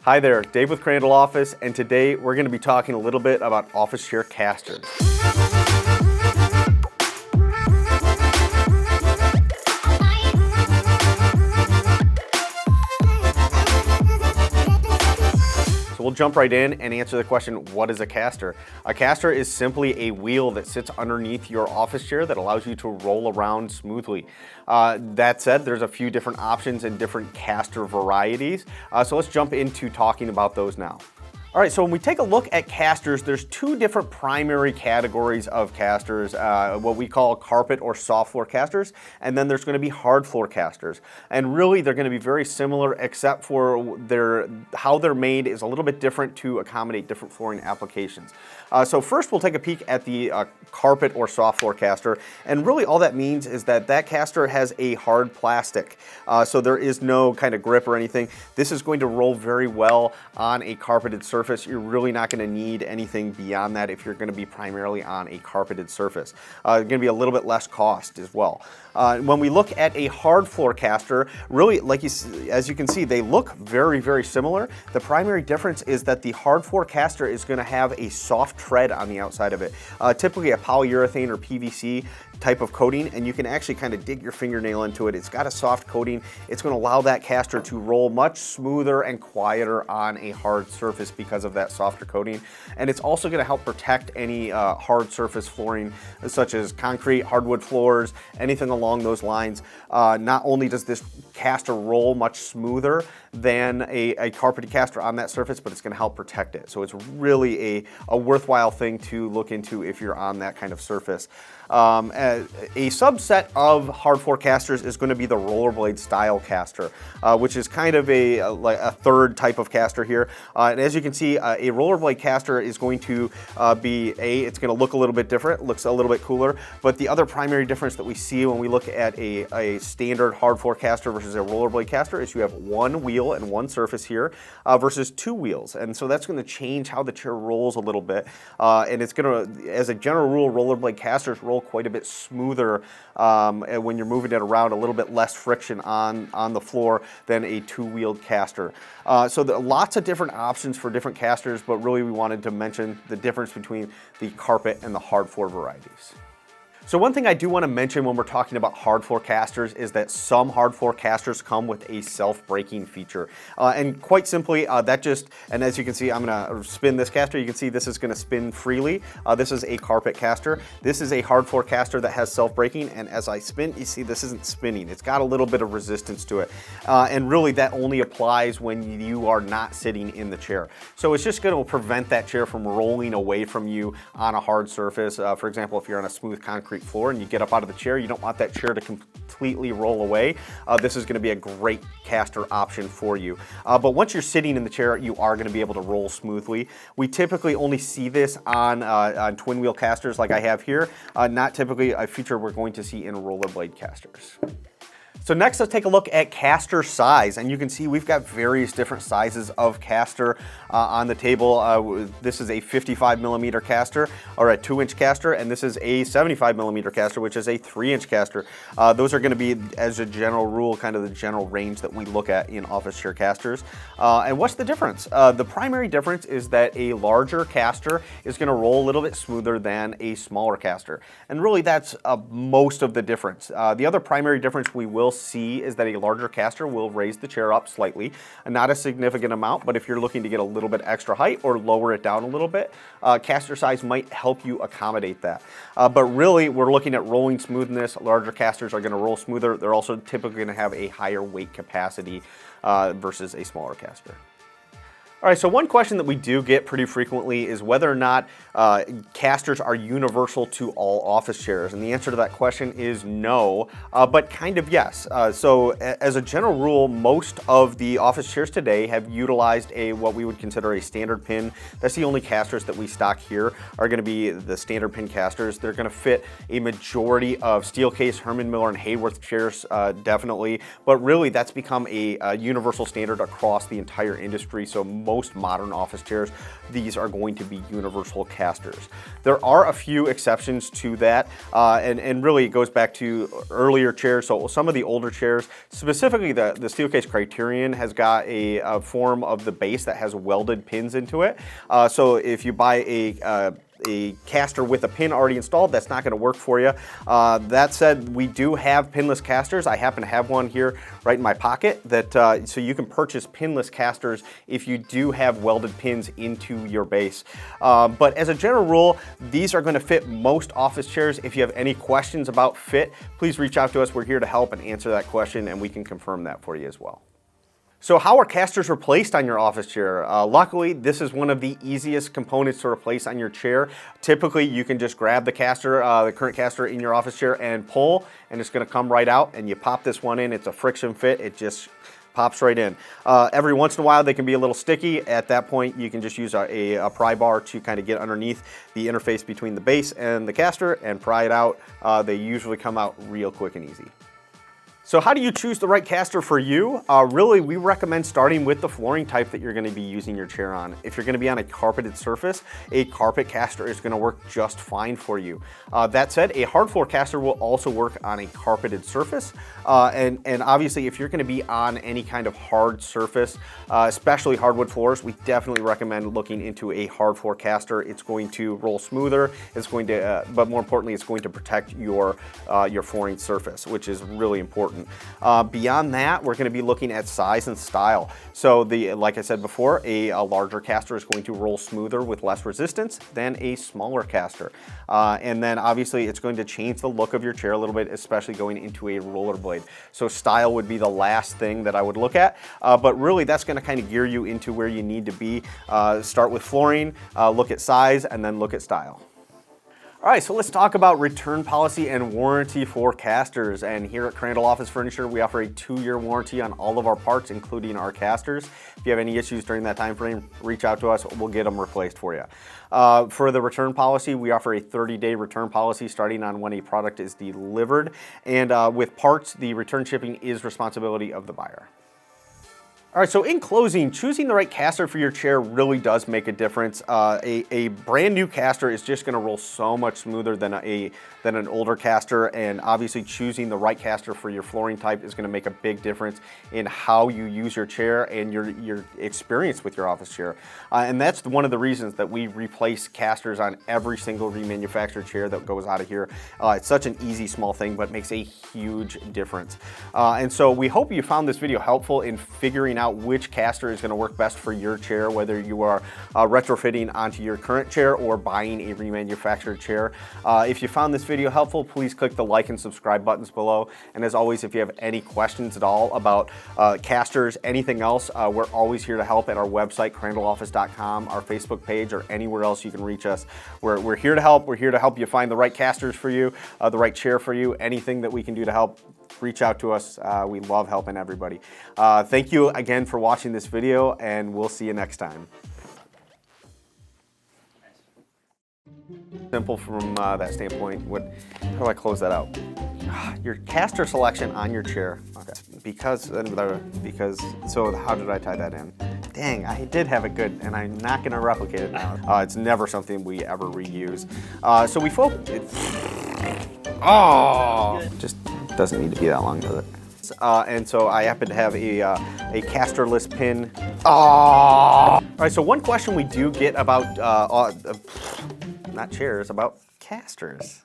Hi there, Dave with Crandall Office, and today we're going to be talking a little bit about office chair casters. So we'll jump right in and answer the question, what is a caster? A caster is simply a wheel that sits underneath your office chair that allows you to roll around smoothly. That said, there's a few different options and different caster varieties. So let's jump into talking about those now. All right, so when we take a look at casters, there's two different primary categories of casters, what we call carpet or soft floor casters, and then there's going to be hard floor casters. And really, they're going to be very similar, except for how they're made is a little bit different to accommodate different flooring applications. So first, we'll take a peek at the carpet or soft floor caster, and really all that means is that that caster has a hard plastic, so there is no kind of grip or anything. This is going to roll very well on a carpeted surface. You're really not going to need anything beyond that if you're going to be primarily on a carpeted surface. Going to be a little bit less cost as well. When we look at a hard floor caster, really, as you can see, they look very, very similar. The primary difference is that the hard floor caster is going to have a soft tread on the outside of it, typically a polyurethane or PVC type of coating, and you can actually kind of dig your fingernail into it. It's got a soft coating. It's going to allow that caster to roll much smoother and quieter on a hard surface because of that softer coating. And it's also going to help protect any hard surface flooring, such as concrete, hardwood floors, anything along those lines. Not only does this caster roll much smoother than a carpeted caster on that surface, but it's going to help protect it. So it's really a worthwhile thing to look into if you're on that kind of surface. A subset of hard floor casters is going to be the rollerblade style caster, which is kind of like a third type of caster here. And as you can see, a rollerblade caster is going to it's going to look a little bit different, looks a little bit cooler, but the other primary difference that we see when we look at a standard hard floor caster versus a rollerblade caster is you have one wheel and one surface here versus two wheels. And so that's going to change how the chair rolls a little bit. And it's going to, as a general rule, rollerblade casters roll quite a bit smoother when you're moving it around, a little bit less friction on the floor than a two-wheeled caster. So lots of different options for different casters, but really we wanted to mention the difference between the carpet and the hard floor varieties. So one thing I do want to mention when we're talking about hard floor casters is that some hard floor casters come with a self-braking feature. And quite simply, and as you can see, I'm going to spin this caster. You can see this is going to spin freely. This is a carpet caster. This is a hard floor caster that has self-braking, and as I spin, you see this isn't spinning. It's got a little bit of resistance to it. And really that only applies when you are not sitting in the chair. So it's just going to prevent that chair from rolling away from you on a hard surface. For example, if you're on a smooth concrete floor and you get up out of the chair, you don't want that chair to completely roll away. This is going to be a great caster option for you. But once you're sitting in the chair, you are going to be able to roll smoothly. We typically only see this on twin wheel casters like I have here, not typically a feature we're going to see in rollerblade casters. So next, let's take a look at caster size, and you can see we've got various different sizes of caster on the table. This is a 55 millimeter caster, or a 2-inch caster, and this is a 75 millimeter caster, which is a 3-inch caster. Those are going to be, as a general rule, kind of the general range that we look at in office chair casters. And what's the difference? The primary difference is that a larger caster is going to roll a little bit smoother than a smaller caster, and really that's most of the difference. The other primary difference we will see is that a larger caster will raise the chair up slightly, not a significant amount, but if you're looking to get a little bit extra height or lower it down a little bit, caster size might help you accommodate that. But really, we're looking at rolling smoothness. Larger casters are going to roll smoother. They're also typically going to have a higher weight capacity versus a smaller caster. All right, so one question that we do get pretty frequently is whether or not casters are universal to all office chairs. And the answer to that question is no, but kind of yes. So as a general rule, most of the office chairs today have utilized what we would consider a standard pin. That's the only casters that we stock here are going to be the standard pin casters. They're going to fit a majority of Steelcase, Herman Miller, and Hayworth chairs, definitely. But really, that's become a universal standard across the entire industry. So most modern office chairs, these are going to be universal casters. There are a few exceptions to that, and really it goes back to earlier chairs. So some of the older chairs, specifically the Steelcase Criterion, has got a form of the base that has welded pins into it. So if you buy a caster with a pin already installed, that's not going to work for you. That said, we do have pinless casters. I happen to have one here right in my pocket that so you can purchase pinless casters if you do have welded pins into your base. But as a general rule, these are going to fit most office chairs. If you have any questions about fit, please reach out to us. We're here to help and answer that question, and we can confirm that for you as well. So how are casters replaced on your office chair? Luckily, this is one of the easiest components to replace on your chair. Typically, you can just grab the caster, the current caster in your office chair and pull, and it's gonna come right out, and you pop this one in. It's a friction fit. It just pops right in. Every once in a while, they can be a little sticky. At that point, you can just use a pry bar to kind of get underneath the interface between the base and the caster and pry it out. They usually come out real quick and easy. So how do you choose the right caster for you? Really, we recommend starting with the flooring type that you're going to be using your chair on. If you're going to be on a carpeted surface, a carpet caster is going to work just fine for you. That said, a hard floor caster will also work on a carpeted surface. And obviously, if you're going to be on any kind of hard surface, especially hardwood floors, we definitely recommend looking into a hard floor caster. It's going to roll smoother. It's going to, but more importantly, it's going to protect your flooring surface, which is really important. Beyond that, we're going to be looking at size and style. So like I said before, a larger caster is going to roll smoother with less resistance than a smaller caster. And then obviously it's going to change the look of your chair a little bit, especially going into a rollerblade. So style would be the last thing that I would look at, but really that's going to kind of gear you into where you need to be. Start with flooring, look at size, and then look at style. All right, so let's talk about return policy and warranty for casters. And here at Crandall Office Furniture, we offer a 2-year warranty on all of our parts, including our casters. If you have any issues during that time frame, reach out to us. We'll get them replaced for you. For the return policy, we offer a 30-day return policy starting on when a product is delivered. And with parts, the return shipping is responsibility of the buyer. All right, so in closing, choosing the right caster for your chair really does make a difference. A brand new caster is just gonna roll so much smoother than an older caster, and obviously choosing the right caster for your flooring type is gonna make a big difference in how you use your chair and your experience with your office chair. And that's one of the reasons that we replace casters on every single remanufactured chair that goes out of here. It's such an easy, small thing, but makes a huge difference. And so we hope you found this video helpful in figuring out which caster is going to work best for your chair, whether you are retrofitting onto your current chair or buying a remanufactured chair. If you found this video helpful, please click the like and subscribe buttons below. And as always, if you have any questions at all about casters, anything else, we're always here to help at our website, crandalloffice.com, our Facebook page, or anywhere else you can reach us. We're here to help. We're here to help you find the right casters for you, the right chair for you. Anything that we can do to help, reach out to us. We love helping everybody. Thank you again for watching this video, and we'll see you next time. Simple from that standpoint. How do I close that out? Your caster selection on your chair. Okay. Because, so how did I tie that in? Dang, I did have it good, and I'm not going to replicate it now. It's never something we ever reuse. So we just doesn't need to be that long, does it? And so I happen to have a casterless pin. All right, so one question we do get about, not chairs, about casters.